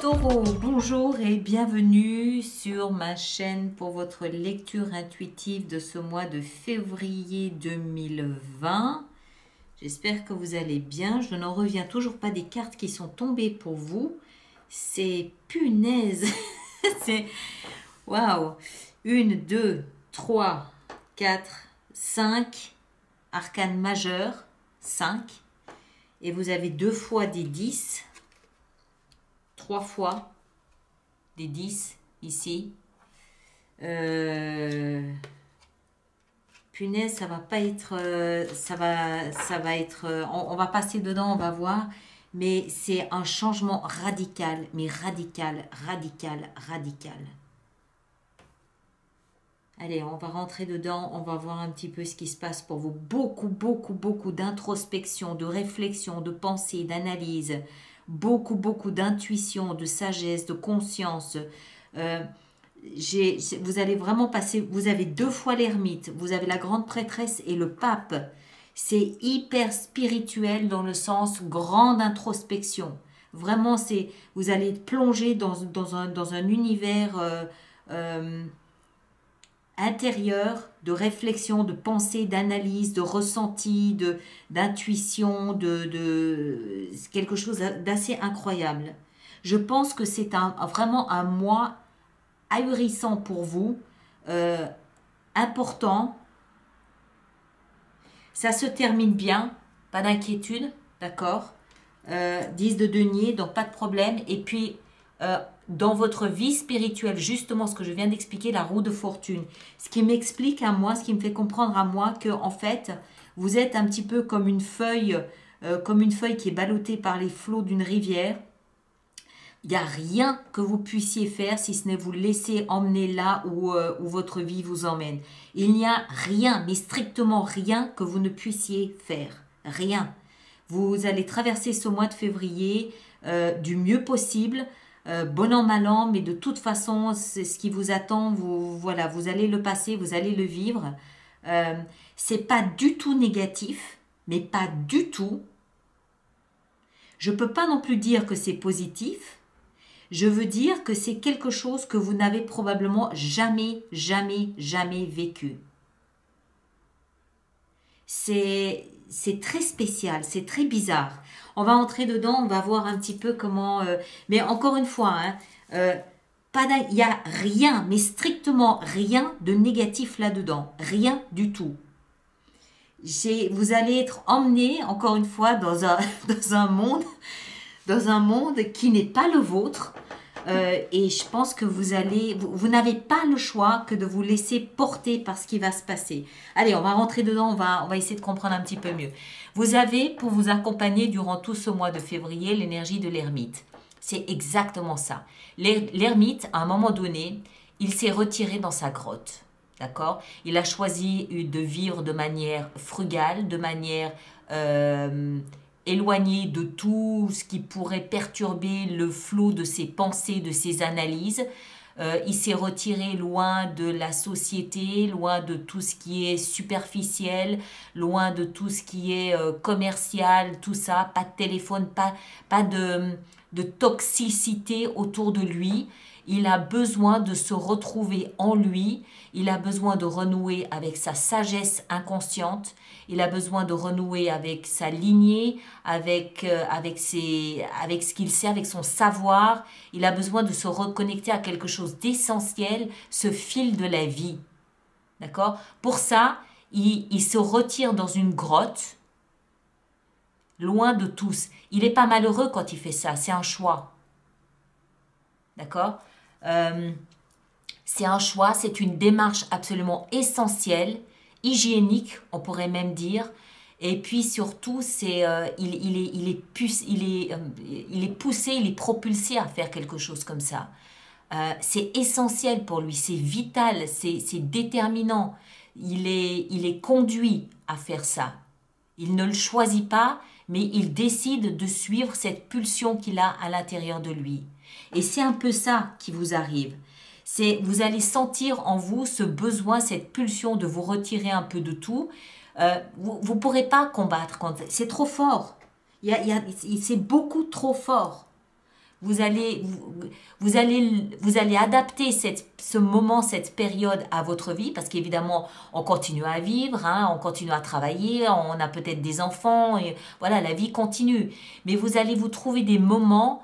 Taureau, bonjour et bienvenue sur ma chaîne pour votre lecture intuitive de ce mois de février 2020. J'espère que vous allez bien. Je n'en reviens toujours pas des cartes qui sont tombées pour vous. C'est punaise. C'est waouh. 1, 2, 3, 4, 5. Arcane majeur, 5. Et vous avez 2 fois des 10. 3 fois des 10 ici. Punaise, ça va pas être... ça va être... on va passer dedans, on va voir. Mais c'est un changement radical. Mais radical, radical, radical. Allez, on va rentrer dedans. On va voir un petit peu ce qui se passe pour vous. Beaucoup, beaucoup, beaucoup d'introspection, de réflexion, de pensée, d'analyse. Beaucoup, beaucoup d'intuition, de sagesse, de conscience. Vous allez vraiment passer, vous avez 2 fois l'ermite, vous avez la grande prêtresse et le pape. C'est hyper spirituel dans le sens grande introspection. Vraiment, vous allez plonger dans un univers intérieur de réflexion, de pensée, d'analyse, de ressenti, d'intuition, de quelque chose d'assez incroyable. Je pense que c'est vraiment un mois ahurissant pour vous, important. Ça se termine bien, pas d'inquiétude, d'accord. 10 de denier, donc pas de problème. Et puis, dans votre vie spirituelle, justement ce que je viens d'expliquer, la roue de fortune, ce qui m'explique à moi, ce qui me fait comprendre à moi que en fait, vous êtes un petit peu comme une feuille qui est ballottée par les flots d'une rivière. Il n'y a rien que vous puissiez faire si ce n'est vous laisser emmener là où votre vie vous emmène. Il n'y a rien, mais strictement rien que vous ne puissiez faire. Rien. Vous allez traverser ce mois de février du mieux possible, bon an, mal an, mais de toute façon, c'est ce qui vous attend. Voilà, vous allez le passer, vous allez le vivre. C'est pas du tout négatif, mais pas du tout. Je ne peux pas non plus dire que c'est positif. Je veux dire que c'est quelque chose que vous n'avez probablement jamais, jamais, jamais vécu. C'est très spécial, c'est très bizarre. On va entrer dedans, on va voir un petit peu comment... mais encore une fois, il n'y a rien, mais strictement rien de négatif là-dedans. Rien du tout. Vous allez être emmené, encore une fois, dans un monde qui n'est pas le vôtre. Et je pense que vous n'avez pas le choix que de vous laisser porter par ce qui va se passer. Allez, on va rentrer dedans, on va essayer de comprendre un petit peu mieux. Vous avez, pour vous accompagner durant tout ce mois de février, l'énergie de l'ermite. C'est exactement ça. L'ermite, à un moment donné, il s'est retiré dans sa grotte. D'accord? Il a choisi de vivre de manière frugale, de manière... éloigné de tout ce qui pourrait perturber le flot de ses pensées, de ses analyses. Il s'est retiré loin de la société, loin de tout ce qui est superficiel, loin de tout ce qui est commercial, tout ça, pas de téléphone, pas de toxicité autour de lui. Il a besoin de se retrouver en lui, il a besoin de renouer avec sa sagesse inconsciente, il a besoin de renouer avec sa lignée, avec ce qu'il sait, avec son savoir. Il a besoin de se reconnecter à quelque chose d'essentiel, ce fil de la vie. D'accord? Pour ça, il se retire dans une grotte, loin de tous. Il n'est pas malheureux quand il fait ça, c'est un choix. D'accord? C'est un choix, c'est une démarche absolument essentielle, hygiénique, on pourrait même dire. Et puis surtout, il est poussé, il est propulsé à faire quelque chose comme ça. C'est essentiel pour lui, c'est vital, c'est déterminant. Il est conduit à faire ça. Il ne le choisit pas, mais il décide de suivre cette pulsion qu'il a à l'intérieur de lui. Et c'est un peu ça qui vous arrive. Vous allez sentir en vous ce besoin, cette pulsion de vous retirer un peu de tout. Vous ne pourrez pas combattre. C'est trop fort. C'est beaucoup trop fort. Vous allez adapter ce moment, cette période à votre vie, parce qu'évidemment, on continue à vivre, hein, on continue à travailler, on a peut-être des enfants, et voilà, la vie continue. Mais vous allez vous trouver des moments,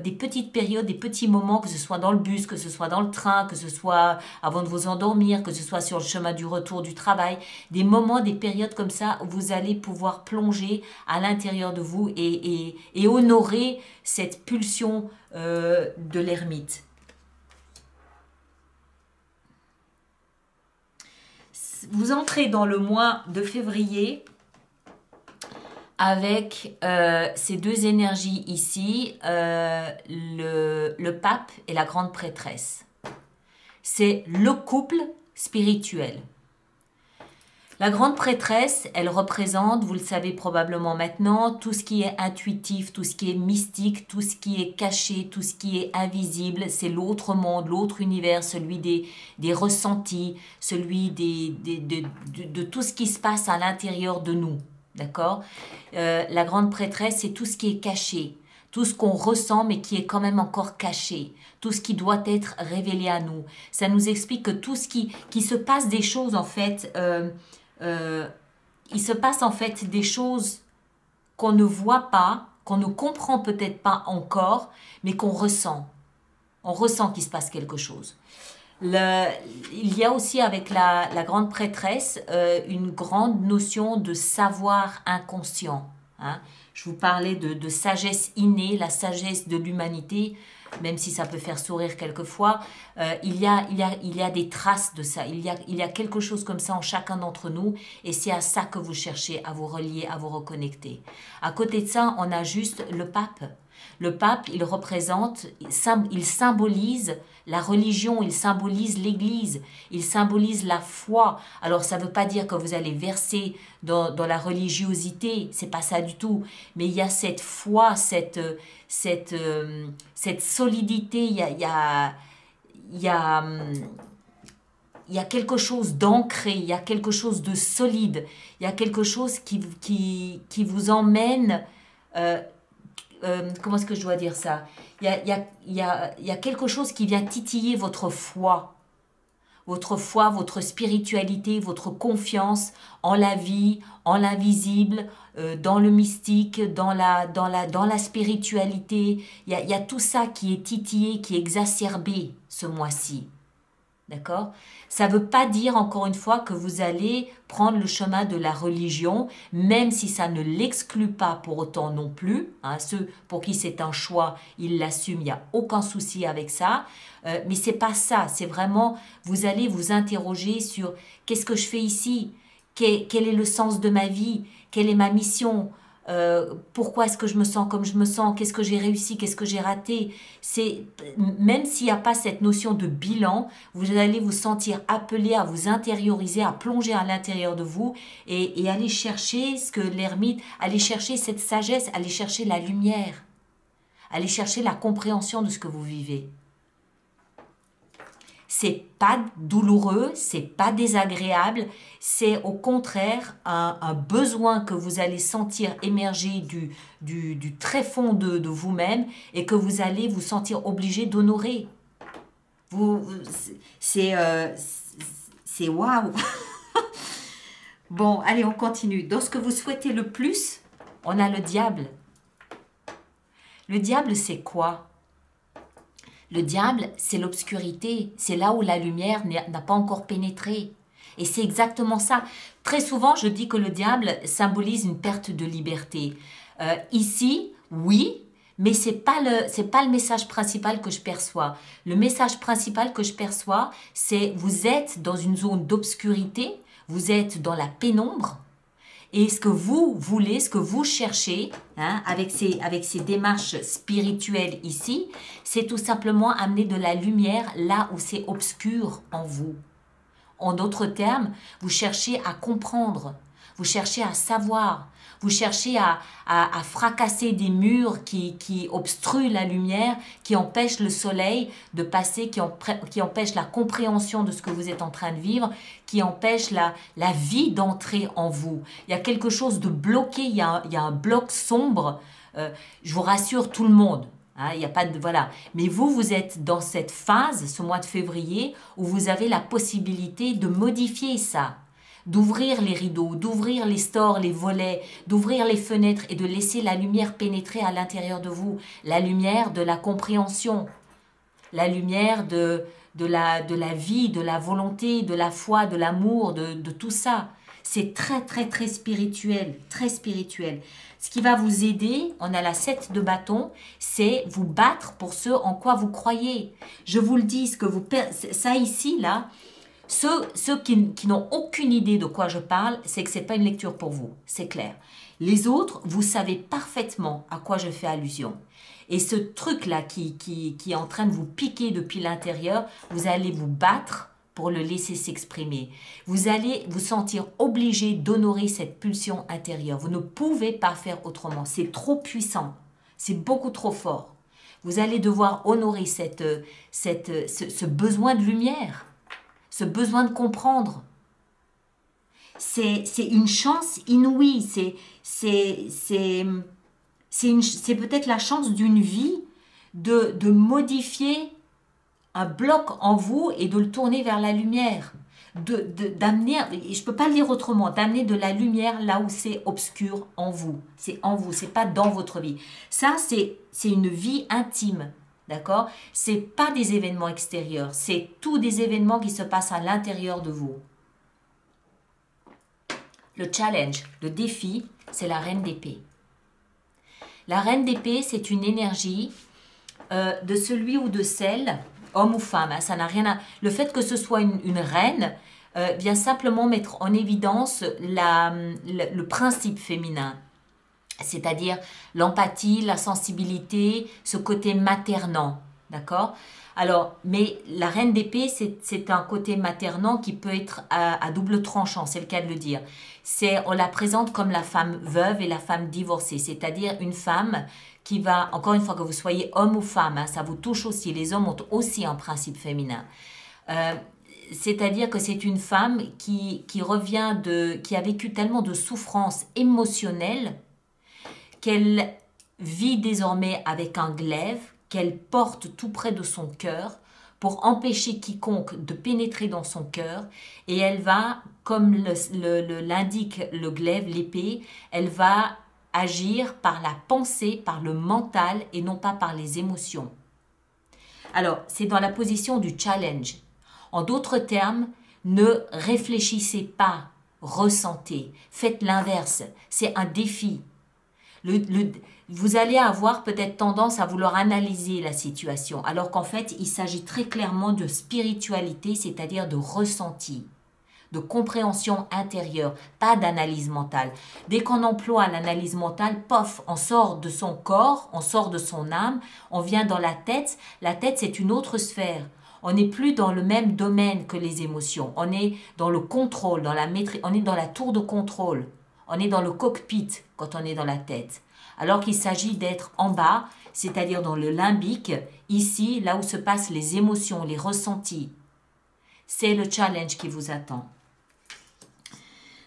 des petites périodes, des petits moments, que ce soit dans le bus, que ce soit dans le train, que ce soit avant de vous endormir, que ce soit sur le chemin du retour du travail, des moments, des périodes comme ça où vous allez pouvoir plonger à l'intérieur de vous et honorer cette pulsion de l'ermite. Vous entrez dans le mois de février avec ces deux énergies ici, le pape et la grande prêtresse. C'est le couple spirituel. La grande prêtresse, elle représente, vous le savez probablement maintenant, tout ce qui est intuitif, tout ce qui est mystique, tout ce qui est caché, tout ce qui est invisible. C'est l'autre monde, l'autre univers, celui des ressentis, celui de tout ce qui se passe à l'intérieur de nous. D'accord? La grande prêtresse, c'est tout ce qui est caché, tout ce qu'on ressent mais qui est quand même encore caché, tout ce qui doit être révélé à nous. Ça nous explique que tout ce qui se passe des choses en fait, il se passe en fait des choses qu'on ne voit pas, qu'on ne comprend peut-être pas encore, mais qu'on ressent. On ressent qu'il se passe quelque chose. Il y a aussi avec la grande prêtresse une grande notion de savoir inconscient. Hein. Je vous parlais de sagesse innée, la sagesse de l'humanité, même si ça peut faire sourire quelquefois. Il y a des traces de ça. Il y a quelque chose comme ça en chacun d'entre nous et c'est à ça que vous cherchez à vous relier, à vous reconnecter. À côté de ça, on a juste le pape. Le pape, il représente, il symbolise la religion, il symbolise l'Église, il symbolise la foi. Alors ça ne veut pas dire que vous allez verser dans la religiosité, c'est pas ça du tout. Mais il y a cette foi, cette solidité, il y a quelque chose d'ancré, il y a quelque chose de solide, il y a quelque chose qui vous emmène... comment est-ce que je dois dire ça? Il y a quelque chose qui vient titiller votre foi, votre spiritualité, votre confiance en la vie, en l'invisible, dans le mystique, dans la spiritualité. Il y a tout ça qui est titillé, qui est exacerbé ce mois-ci. D'accord? Ça ne veut pas dire, encore une fois, que vous allez prendre le chemin de la religion, même si ça ne l'exclut pas pour autant non plus. Hein, ceux pour qui c'est un choix, ils l'assument, il n'y a aucun souci avec ça. Mais ce n'est pas ça, c'est vraiment, vous allez vous interroger sur qu'est-ce que je fais ici? Quel est le sens de ma vie? Quelle est ma mission? Pourquoi est-ce que je me sens comme je me sens? Qu'est-ce que j'ai réussi? Qu'est-ce que j'ai raté? Même s'il n'y a pas cette notion de bilan, vous allez vous sentir appelé à vous intérioriser, à plonger à l'intérieur de vous et aller chercher ce que l'ermite, aller chercher cette sagesse, aller chercher la lumière, aller chercher la compréhension de ce que vous vivez. C'est pas douloureux, c'est pas désagréable, c'est au contraire un besoin que vous allez sentir émerger du très fond de vous-même et que vous allez vous sentir obligé d'honorer. C'est waouh. Bon, allez, on continue. Dans ce que vous souhaitez le plus, on a le diable. Le diable, c'est quoi? Le diable, c'est l'obscurité, c'est là où la lumière n'a pas encore pénétré. Et c'est exactement ça. Très souvent, je dis que le diable symbolise une perte de liberté. Ici, oui, mais ce n'est pas le message principal que je perçois. Le message principal que je perçois, c'est vous êtes dans une zone d'obscurité, vous êtes dans la pénombre, et ce que vous voulez, ce que vous cherchez, hein, avec ces démarches spirituelles ici, c'est tout simplement amener de la lumière là où c'est obscur en vous. En d'autres termes, vous cherchez à comprendre. Vous cherchez à savoir. Vous cherchez à fracasser des murs qui obstruent la lumière, qui empêchent le soleil de passer, qui empêchent la compréhension de ce que vous êtes en train de vivre, qui empêchent la vie d'entrer en vous. Il y a quelque chose de bloqué, il y a un bloc sombre. Je vous rassure tout le monde. Hein, il n'y a pas de voilà. Mais vous êtes dans cette phase, ce mois de février, où vous avez la possibilité de modifier ça, d'ouvrir les rideaux, d'ouvrir les stores, les volets, d'ouvrir les fenêtres et de laisser la lumière pénétrer à l'intérieur de vous, la lumière de la compréhension, la lumière de la vie, de la volonté, de la foi, de l'amour, de tout ça. C'est très, très, très spirituel, très spirituel. Ce qui va vous aider, on a la 7 de bâton, c'est vous battre pour ce en quoi vous croyez. Je vous le dis, ça ici, là, ceux qui n'ont aucune idée de quoi je parle, c'est que ce n'est pas une lecture pour vous, c'est clair. Les autres, vous savez parfaitement à quoi je fais allusion. Et ce truc-là qui est en train de vous piquer depuis l'intérieur, vous allez vous battre pour le laisser s'exprimer. Vous allez vous sentir obligé d'honorer cette pulsion intérieure. Vous ne pouvez pas faire autrement. C'est trop puissant. C'est beaucoup trop fort. Vous allez devoir honorer ce besoin de lumière, ce besoin de comprendre. C'est une chance inouïe. C'est peut-être la chance d'une vie de modifier un bloc en vous et de le tourner vers la lumière, d'amener, je ne peux pas le dire autrement, d'amener de la lumière là où c'est obscur en vous. C'est en vous, c'est pas dans votre vie. Ça, c'est une vie intime, d'accord? C'est pas des événements extérieurs, c'est tous des événements qui se passent à l'intérieur de vous. Le challenge, le défi, c'est la reine d'épée. La reine d'épée, c'est une énergie de celui ou de celle, homme ou femme, hein, ça n'a rien à... Le fait que ce soit une reine vient simplement mettre en évidence le principe féminin, c'est-à-dire l'empathie, la sensibilité, ce côté maternant, d'accord? Alors, mais la reine d'épée, c'est un côté maternant qui peut être à double tranchant, c'est le cas de le dire. On la présente comme la femme veuve et la femme divorcée, c'est-à-dire une femme qui va, encore une fois que vous soyez homme ou femme, hein, ça vous touche aussi, les hommes ont aussi un principe féminin. C'est-à-dire que c'est une femme qui a vécu tellement de souffrances émotionnelles qu'elle vit désormais avec un glaive qu'elle porte tout près de son cœur pour empêcher quiconque de pénétrer dans son cœur, et elle va, comme l'indique le glaive, l'épée, elle va agir par la pensée, par le mental et non pas par les émotions. Alors, c'est dans la position du challenge. En d'autres termes, ne réfléchissez pas, ressentez, faites l'inverse, c'est un défi. Vous allez avoir peut-être tendance à vouloir analyser la situation, alors qu'en fait, il s'agit très clairement de spiritualité, c'est-à-dire de ressenti, de compréhension intérieure, pas d'analyse mentale. Dès qu'on emploie l'analyse mentale, pof, on sort de son corps, on sort de son âme, on vient dans la tête. La tête, c'est une autre sphère. On n'est plus dans le même domaine que les émotions. On est dans le contrôle, dans la maîtrise, on est dans la tour de contrôle. On est dans le cockpit quand on est dans la tête. Alors qu'il s'agit d'être en bas, c'est-à-dire dans le limbique, ici, là où se passent les émotions, les ressentis. C'est le challenge qui vous attend.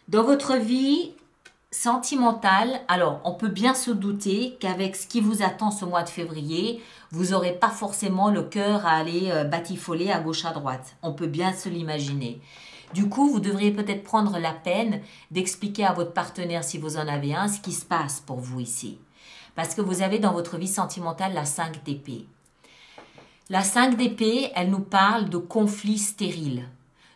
Dans votre vie sentimentale, alors on peut bien se douter qu'avec ce qui vous attend ce mois de février, vous n'aurez pas forcément le cœur à aller batifoler à gauche à droite. On peut bien se l'imaginer. Du coup, vous devriez peut-être prendre la peine d'expliquer à votre partenaire, si vous en avez un, ce qui se passe pour vous ici. Parce que vous avez dans votre vie sentimentale la 5 d'épée. La 5 d'épée, elle nous parle de conflits stériles,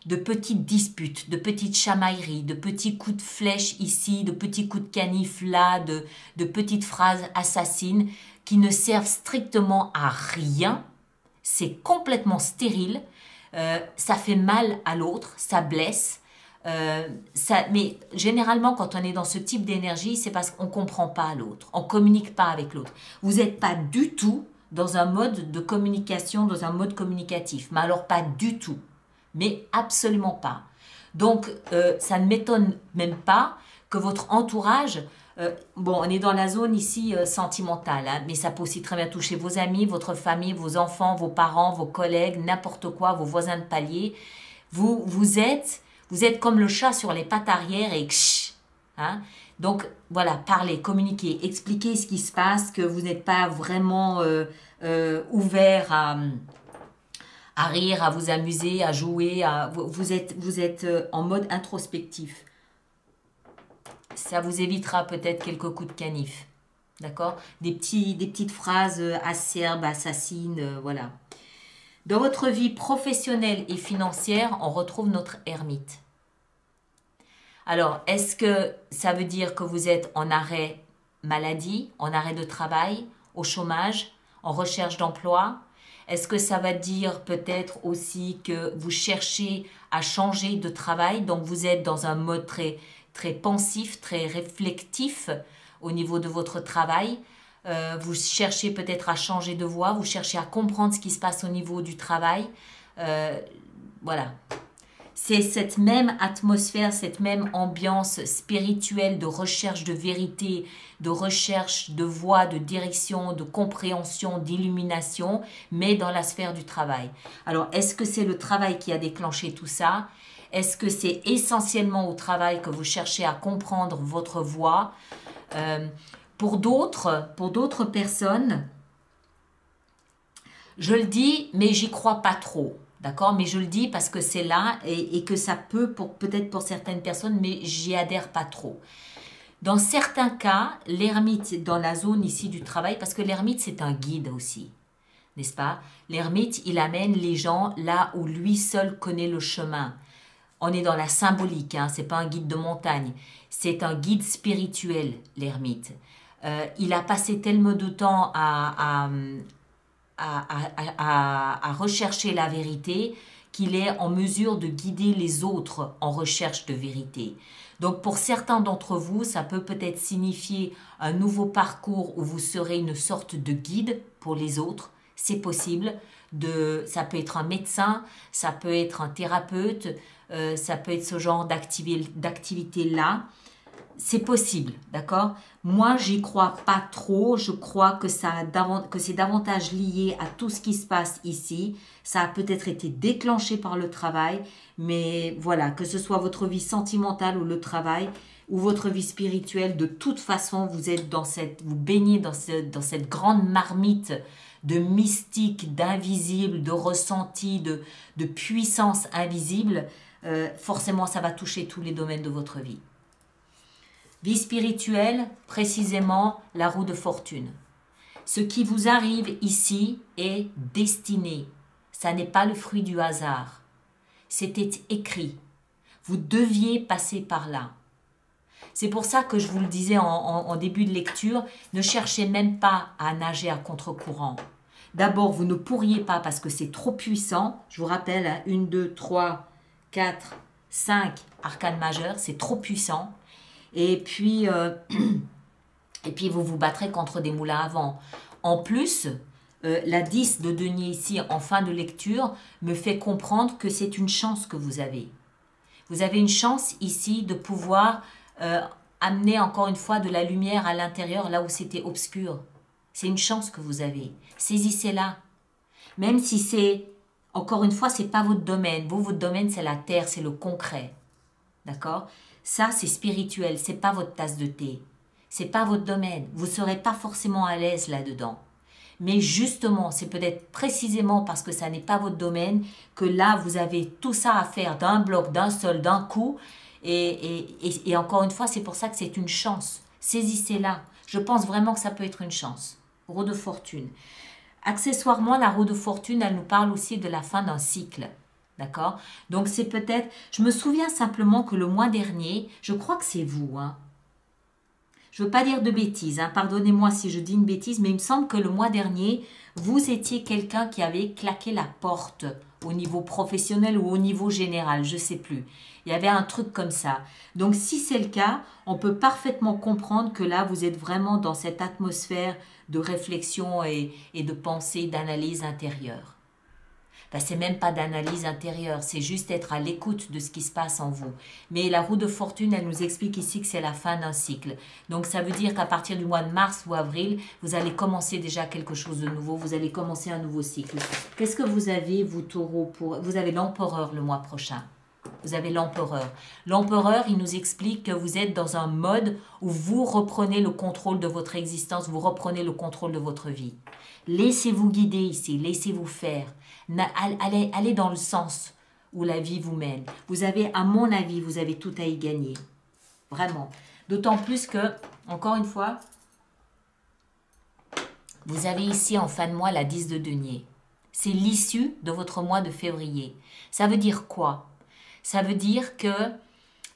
de petites disputes, de petites chamailleries, de petits coups de flèche ici, de petits coups de canif là, de petites phrases assassines qui ne servent strictement à rien. C'est complètement stérile. Ça fait mal à l'autre, ça blesse. Mais généralement, quand on est dans ce type d'énergie, c'est parce qu'on ne comprend pas l'autre, on ne communique pas avec l'autre. Vous n'êtes pas du tout dans un mode de communication, dans un mode communicatif. Mais alors pas du tout, mais absolument pas. Donc, ça ne m'étonne même pas que votre entourage, bon, on est dans la zone ici sentimentale, hein, mais ça peut aussi très bien toucher vos amis, votre famille, vos enfants, vos parents, vos collègues, n'importe quoi, vos voisins de palier. Vous êtes comme le chat sur les pattes arrière et ksh, hein. Donc voilà, parlez, communiquez, expliquez ce qui se passe, que vous n'êtes pas vraiment ouvert à rire, à vous amuser, à jouer. Vous êtes en mode introspectif. Ça vous évitera peut-être quelques coups de canif. D'accord? Des petites phrases acerbes, assassines, voilà. Dans votre vie professionnelle et financière, on retrouve notre ermite. Alors, est-ce que ça veut dire que vous êtes en arrêt maladie, en arrêt de travail, au chômage, en recherche d'emploi? Est-ce que ça va dire peut-être aussi que vous cherchez à changer de travail, donc vous êtes dans un mode très, très pensif, très réflectif au niveau de votre travail? Vous cherchez peut-être à changer de voie, vous cherchez à comprendre ce qui se passe au niveau du travail. Voilà. C'est cette même atmosphère, cette même ambiance spirituelle de recherche de vérité, de recherche de voie, de direction, de compréhension, d'illumination, mais dans la sphère du travail. Alors, est-ce que c'est le travail qui a déclenché tout ça? Est-ce que c'est essentiellement au travail que vous cherchez à comprendre votre voie? Pour d'autres personnes, je le dis, mais j'y crois pas trop. D'accord? Mais je le dis parce que c'est là et que ça peut, peut-être pour certaines personnes, mais j'y adhère pas trop. Dans certains cas, l'ermite dans la zone ici du travail, parce que l'ermite c'est un guide aussi, n'est-ce pas? L'ermite, il amène les gens là où lui seul connaît le chemin. On est dans la symbolique, hein, c'est pas un guide de montagne, c'est un guide spirituel, l'ermite. Il a passé tellement de temps à rechercher la vérité, qu'il est en mesure de guider les autres en recherche de vérité. Donc pour certains d'entre vous, ça peut peut-être signifier un nouveau parcours où vous serez une sorte de guide pour les autres. C'est possible. Ça peut être un médecin, ça peut être un thérapeute, ça peut être ce genre d'activité-là. C'est possible, d'accord? Moi, j'y crois pas trop. Je crois que c'est davantage lié à tout ce qui se passe ici. Ça a peut-être été déclenché par le travail, mais voilà, que ce soit votre vie sentimentale ou le travail, ou votre vie spirituelle, de toute façon, vous baignez dans cette grande marmite de mystique, d'invisible, de ressenti, de puissance invisible. Forcément, ça va toucher tous les domaines de votre vie. Vie spirituelle, précisément la roue de fortune. Ce qui vous arrive ici est destiné. Ça n'est pas le fruit du hasard. C'était écrit. Vous deviez passer par là. C'est pour ça que je vous le disais en début de lecture, ne cherchez même pas à nager à contre-courant. D'abord, vous ne pourriez pas parce que c'est trop puissant. Je vous rappelle, 1, 2, 3, 4, 5 arcanes majeures, c'est trop puissant. Et puis vous vous battrez contre des moulins à vent. En plus, la 10 de denier ici, en fin de lecture, me fait comprendre que c'est une chance que vous avez. Vous avez une chance ici de pouvoir amener encore une fois de la lumière à l'intérieur, là où c'était obscur. C'est une chance que vous avez. Saisissez-la. Même si c'est, encore une fois, c'est pas votre domaine. Votre domaine, c'est la terre, c'est le concret. D'accord? Ça, c'est spirituel, c'est pas votre tasse de thé. C'est pas votre domaine. Vous ne serez pas forcément à l'aise là-dedans. Mais justement, c'est peut-être précisément parce que ça n'est pas votre domaine que là, vous avez tout ça à faire d'un bloc, d'un seul, d'un coup. Et encore une fois, c'est pour ça que c'est une chance. Saisissez-la. Je pense vraiment que ça peut être une chance. Roue de fortune. Accessoirement, la roue de fortune, elle nous parle aussi de la fin d'un cycle. D'accord? Donc c'est peut-être... Je me souviens simplement que le mois dernier, je crois que c'est vous, hein. Je ne veux pas dire de bêtises, hein. Pardonnez-moi si je dis une bêtise, mais il me semble que le mois dernier, vous étiez quelqu'un qui avait claqué la porte au niveau professionnel ou au niveau général, je ne sais plus. Il y avait un truc comme ça. Donc si c'est le cas, on peut parfaitement comprendre que là, vous êtes vraiment dans cette atmosphère de réflexion et de pensée, d'analyse intérieure. Ben, c'est même pas d'analyse intérieure, c'est juste être à l'écoute de ce qui se passe en vous. Mais la roue de fortune, elle nous explique ici que c'est la fin d'un cycle. Donc ça veut dire qu'à partir du mois de mars ou avril, vous allez commencer déjà quelque chose de nouveau, vous allez commencer un nouveau cycle. Qu'est-ce que vous avez, vous taureaux, vous avez l'empereur le mois prochain. Vous avez l'empereur. L'empereur, il nous explique que vous êtes dans un mode où vous reprenez le contrôle de votre existence, vous reprenez le contrôle de votre vie. Laissez-vous guider ici, laissez-vous faire. Allez dans le sens où la vie vous mène. Vous avez, à mon avis, vous avez tout à y gagner. Vraiment. D'autant plus que, encore une fois, vous avez ici en fin de mois la 10 de denier. C'est l'issue de votre mois de février. Ça veut dire quoi? Ça veut dire que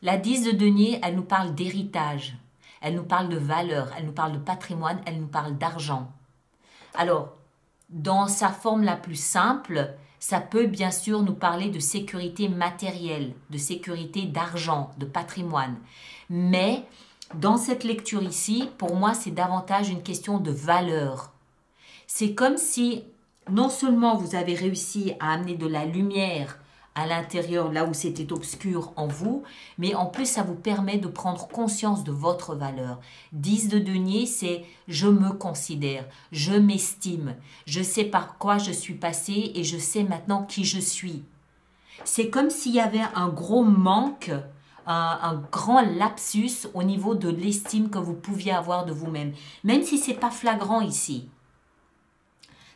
la 10 de denier, elle nous parle d'héritage, elle nous parle de valeur, elle nous parle de patrimoine, elle nous parle d'argent. Alors, dans sa forme la plus simple, ça peut bien sûr nous parler de sécurité matérielle, de sécurité d'argent, de patrimoine. Mais dans cette lecture ici, pour moi, c'est davantage une question de valeur. C'est comme si non seulement vous avez réussi à amener de la lumière à l'intérieur, là où c'était obscur en vous, mais en plus, ça vous permet de prendre conscience de votre valeur. 10 de denier, c'est « je me considère, je m'estime, je sais par quoi je suis passé et je sais maintenant qui je suis ». C'est comme s'il y avait un gros manque, un grand lapsus au niveau de l'estime que vous pouviez avoir de vous-même, même si ce n'est pas flagrant ici.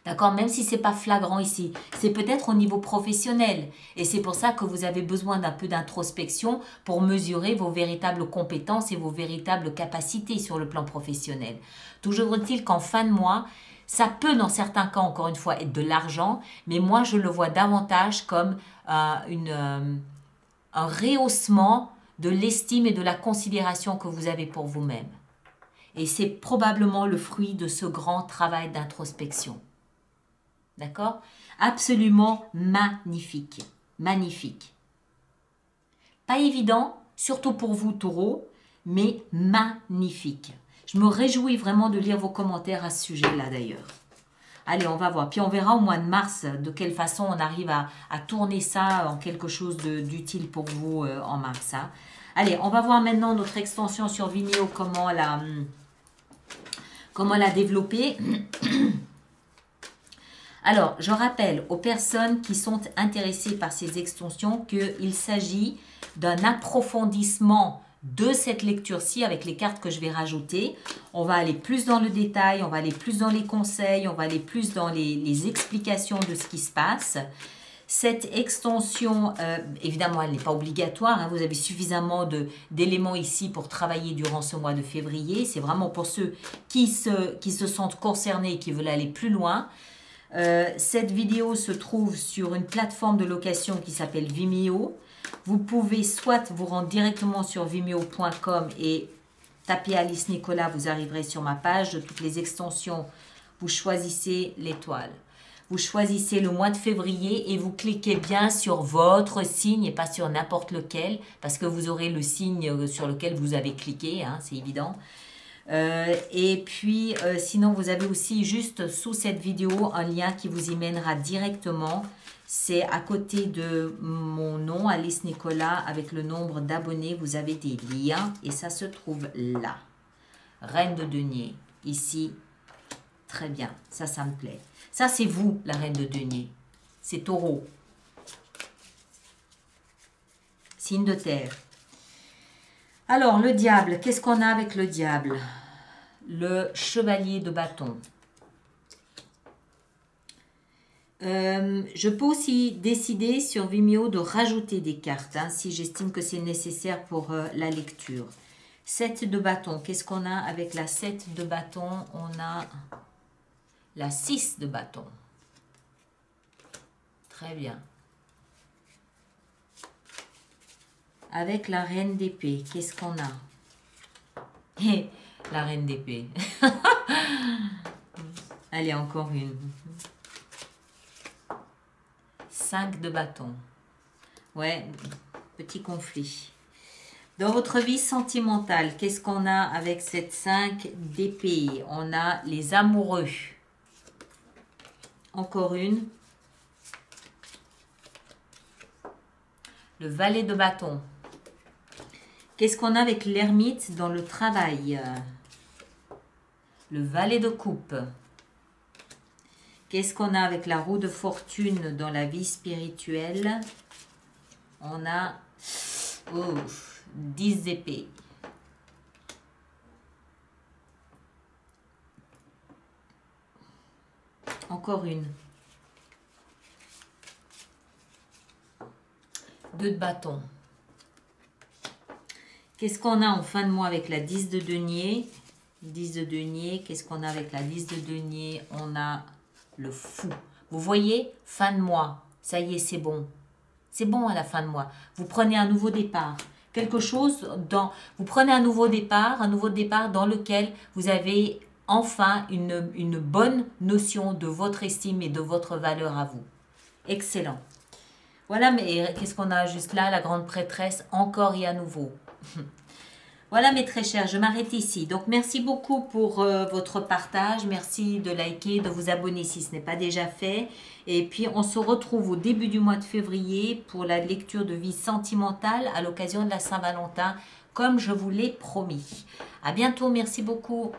D'accord, même si ce n'est pas flagrant ici, c'est peut-être au niveau professionnel. Et c'est pour ça que vous avez besoin d'un peu d'introspection pour mesurer vos véritables compétences et vos véritables capacités sur le plan professionnel. Toujours est-il qu'en fin de mois, ça peut dans certains cas, encore une fois, être de l'argent, mais moi je le vois davantage comme un rehaussement de l'estime et de la considération que vous avez pour vous-même. Et c'est probablement le fruit de ce grand travail d'introspection. D'accord? Absolument magnifique. Magnifique. Pas évident, surtout pour vous, taureaux, mais magnifique. Je me réjouis vraiment de lire vos commentaires à ce sujet-là, d'ailleurs. Allez, on va voir. Puis on verra au mois de mars de quelle façon on arrive à tourner ça en quelque chose d'utile pour vous en mars. Hein. Allez, on va voir maintenant notre extension sur Vimeo, comment la développer. Alors, je rappelle aux personnes qui sont intéressées par ces extensions qu'il s'agit d'un approfondissement de cette lecture-ci avec les cartes que je vais rajouter. On va aller plus dans le détail, on va aller plus dans les conseils, on va aller plus dans les explications de ce qui se passe. Cette extension, évidemment, elle n'est pas obligatoire. Hein, vous avez suffisamment d'éléments ici pour travailler durant ce mois de février. C'est vraiment pour ceux qui se sentent concernés et qui veulent aller plus loin. Cette vidéo se trouve sur une plateforme de location qui s'appelle Vimeo. Vous pouvez soit vous rendre directement sur vimeo.com et taper Alice Nicolas, vous arriverez sur ma page de toutes les extensions. Vous choisissez l'étoile. Vous choisissez le mois de février et vous cliquez bien sur votre signe et pas sur n'importe lequel parce que vous aurez le signe sur lequel vous avez cliqué, hein, c'est évident. Et puis, sinon, vous avez aussi juste sous cette vidéo un lien qui vous y mènera directement. C'est à côté de mon nom, Alice Nicolas, avec le nombre d'abonnés. Vous avez des liens et ça se trouve là. Reine de denier, ici. Très bien, ça me plaît. Ça, c'est vous, la reine de denier. C'est taureau. Signe de terre. Alors, le diable, qu'est-ce qu'on a avec le diable? Le chevalier de bâton. Je peux aussi décider sur Vimeo de rajouter des cartes, hein, si j'estime que c'est nécessaire pour la lecture. 7 de bâton, qu'est-ce qu'on a avec la 7 de bâton? On a la 6 de bâton. Très bien. Avec la reine d'épée, qu'est-ce qu'on a? La reine d'épée. Allez, encore une. 5 de bâton. Ouais, petit conflit. Dans votre vie sentimentale, qu'est-ce qu'on a avec cette 5 d'épée? On a les amoureux. Encore une. Le valet de bâton. Qu'est-ce qu'on a avec l'ermite dans le travail? Le valet de coupe. Qu'est-ce qu'on a avec la roue de fortune dans la vie spirituelle? On a 10 d'épée. Encore une. 2 de bâton. Qu'est-ce qu'on a en fin de mois avec la 10 de denier? 10 de denier. Qu'est-ce qu'on a avec la 10 de denier? On a le fou. Vous voyez, fin de mois. Ça y est, c'est bon. C'est bon à la fin de mois. Vous prenez un nouveau départ. Quelque chose dans... Vous prenez un nouveau départ dans lequel vous avez enfin une bonne notion de votre estime et de votre valeur à vous. Excellent. Voilà, mais qu'est-ce qu'on a juste là? La grande prêtresse, encore et à nouveau. Voilà mes très chers, je m'arrête ici. Donc merci beaucoup pour votre partage. Merci de liker, de vous abonner si ce n'est pas déjà fait. Et puis on se retrouve au début du mois de février pour la lecture de vie sentimentale à l'occasion de la Saint-Valentin, comme je vous l'ai promis. À bientôt, merci beaucoup.